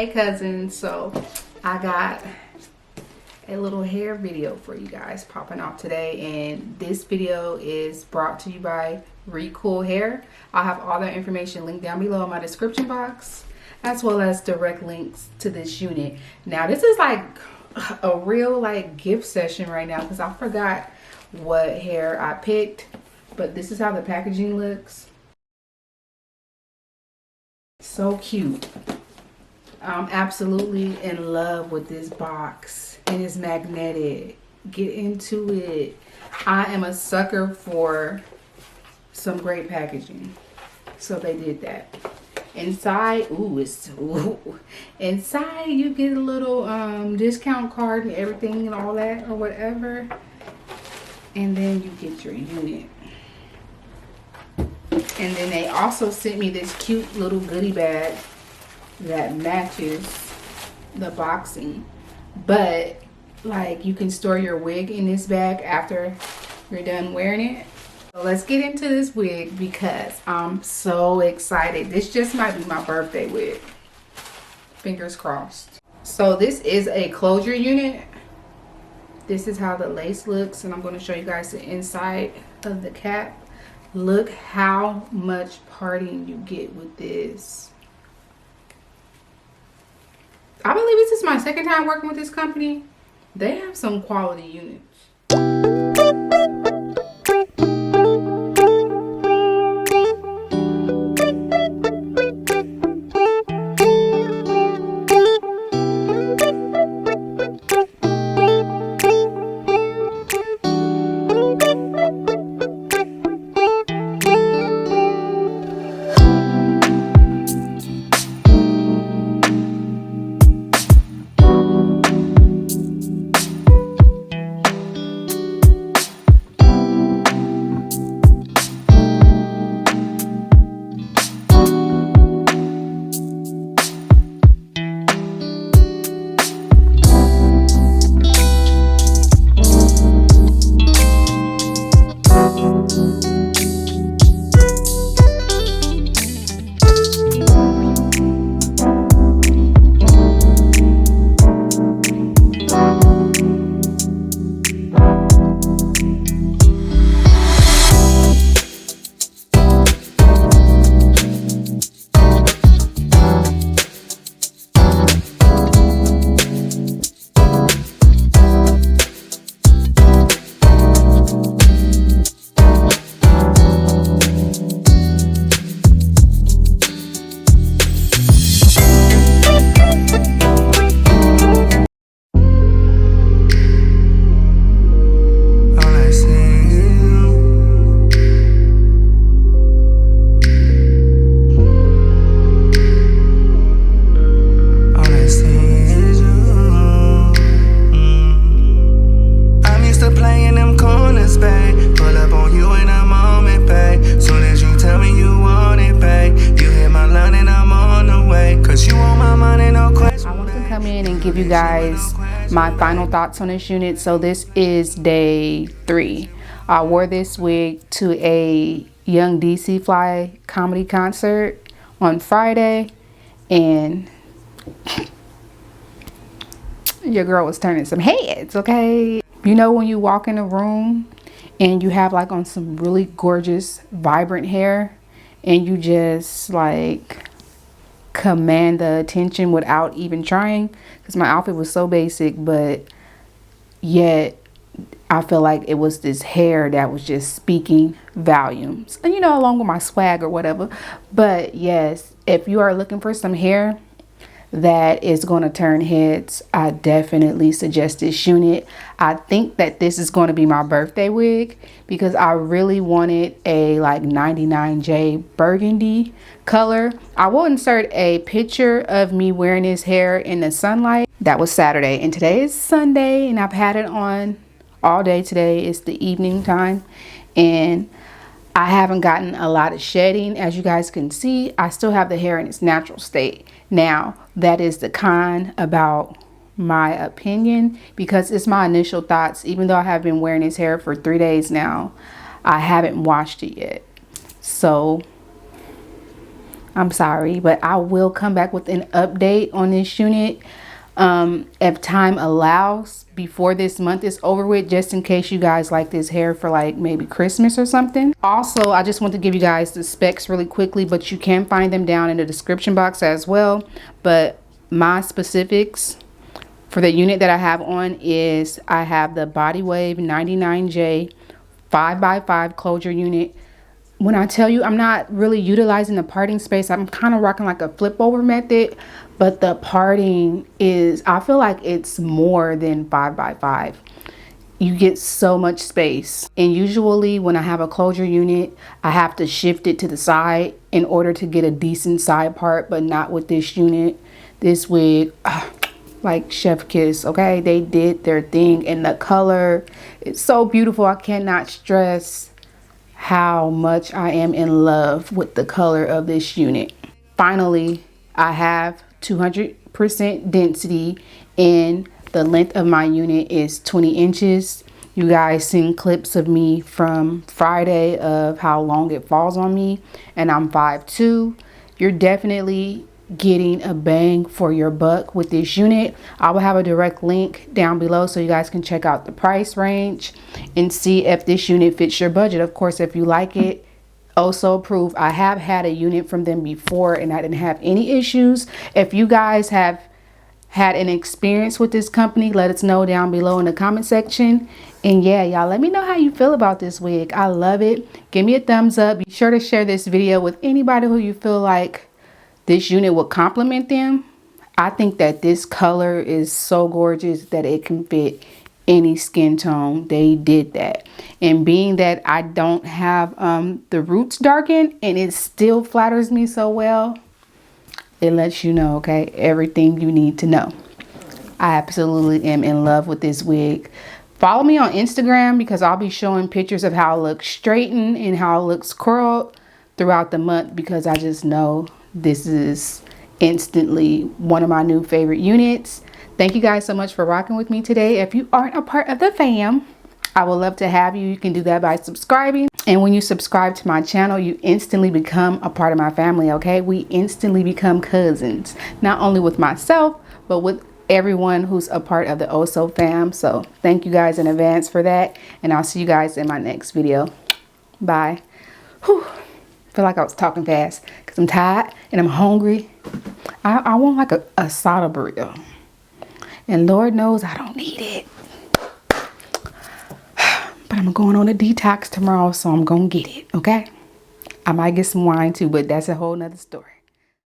Hey cousins, so I got a little hair video for you guys popping off today, and this video is brought to you by Recool hair. I'll have all their information linked down below in my description box, as well as direct links to this unit. Now this is like a real gift session right now because I forgot what hair I picked, but this is how the packaging looks. So cute. I'm absolutely in love with this box. It is magnetic. Get into it. I am a sucker for some great packaging, so they did that. Inside, inside you get a little discount card and everything and all that or whatever, and then you get your unit. And then they also sent me this cute little goodie bag that matches the boxing, but you can store your wig in this bag after you're done wearing it. So let's get into this wig because I'm so excited. This just might be my birthday wig. Fingers crossed. So this is a closure unit. This is how the lace looks, and I'm going to show you guys the inside of the cap. Look how much parting you get with this. I believe this is my second time working with this company. They have some quality units. Give you guys my final thoughts on this unit. So this is day 3. I wore this wig to a Young DC Fly comedy concert on Friday, and your girl was turning some heads, okay? You know when you walk in a room and you have on some really gorgeous vibrant hair and you just command the attention without even trying, because my outfit was so basic, but yet I feel like it was this hair that was just speaking volumes, and along with my swag or whatever. But yes, if you are looking for some hair that is going to turn heads, I definitely suggest this unit. I think that this is going to be my birthday wig because I really wanted a 99J burgundy color. I will insert a picture of me wearing this hair in the sunlight. That was Saturday, and today is Sunday, and I've had it on all day. Today is the evening time, and I haven't gotten a lot of shedding. As you guys can see, I still have the hair in its natural state. Now, that is the con about my opinion, because it's my initial thoughts. Even though I have been wearing this hair for 3 days now, I haven't washed it yet. So I'm sorry, but I will come back with an update on this unit if time allows before this month is over with, just in case you guys like this hair for like maybe Christmas or something. Also, I just want to give you guys the specs really quickly, but you can find them down in the description box as well. But my specifics for the unit that I have on is I have the Body Wave 99J 5x5 closure unit. When I tell you I'm not really utilizing the parting space, I'm kind of rocking like a flip over method, but the parting is, I feel like it's more than 5x5. You get so much space. And usually when I have a closure unit, I have to shift it to the side in order to get a decent side part, but not with this unit. This wig, like chef kiss, okay? They did their thing, and the color is so beautiful. I cannot stress how much I am in love with the color of this unit. Finally, I have 200% density, and the length of my unit is 20 inches. You guys seen clips of me from Friday of how long it falls on me, and I'm 5'2". You're definitely getting a bang for your buck with this unit. I will have a direct link down below so you guys can check out the price range and see if this unit fits your budget. Of course, if you like it, OhSo approved. I have had a unit from them before and I didn't have any issues. If you guys have had an experience with this company, let us know down below in the comment section. And yeah, y'all, let me know how you feel about this wig. I love it. Give me a thumbs up. Be sure to share this video with anybody who you feel like this unit will complement them. I think that this color is so gorgeous that it can fit any skin tone. They did that. And being that I don't have the roots darkened and it still flatters me so well, it lets you know, okay, everything you need to know. I absolutely am in love with this wig. Follow me on Instagram because I'll be showing pictures of how it looks straightened and how it looks curled throughout the month, because I just know this is instantly one of my new favorite units. Thank you guys so much for rocking with me today. If you aren't a part of the fam, I would love to have you. You can do that by subscribing. And when you subscribe to my channel, you instantly become a part of my family, okay? We instantly become cousins, not only with myself, but with everyone who's a part of the OhSo fam. So thank you guys in advance for that. And I'll see you guys in my next video. Bye. Whew. Feel like I was talking fast because I'm tired and I'm hungry. I want like a asada burrito. And Lord knows I don't need it. But I'm going on a detox tomorrow, so I'm going to get it, okay? I might get some wine too, but that's a whole nother story.